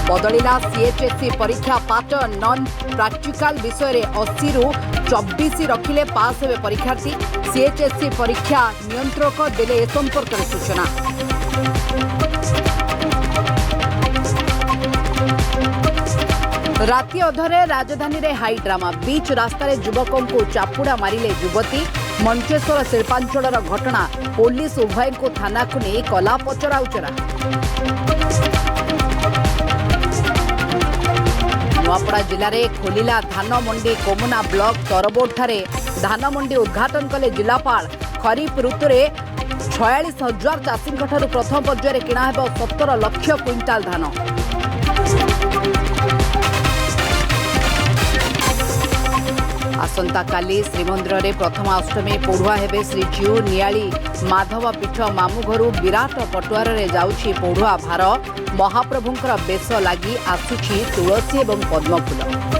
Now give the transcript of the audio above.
बदलिला सीएचएससी परीक्षा pattern non practical विषय 80 रु 24 रखिले पास हेबे परीक्षार्थी। सीएचएससी परीक्षा नियंत्रक देले ए संपर्क सूचना। राति अधरे राजधानी रे हाई ड्रामा। बीच रास्तार युवकों को चापुड़ा मारिले युवती। मंचेश्वर शिल्पांचल घटना। पुलिस उभय को थाना को नहीं कला पचरा उचरा। नुआपड़ा जिले में खोलिला धान मंडी। कोमुना ब्लॉक तरबोड़ ठारे धान मंडी उद्घाटन कले जिलापाल। खरीफ ऋतु में 46,000 चाषी प्रथम पर्यायर किणा हेब 17 लाख क्विंटाल धान। आसंता काली श्रीमंदिर रे प्रथम अष्टमी पढ़ुआ हेबे श्रीजीउ। नियाली माधव पीठ मामू घरू विराट पटुआर रे जाउछि पढ़ुआ भार। महाप्रभुंकर बेश लागि आसुछि तुलसी एवं पद्मफूल।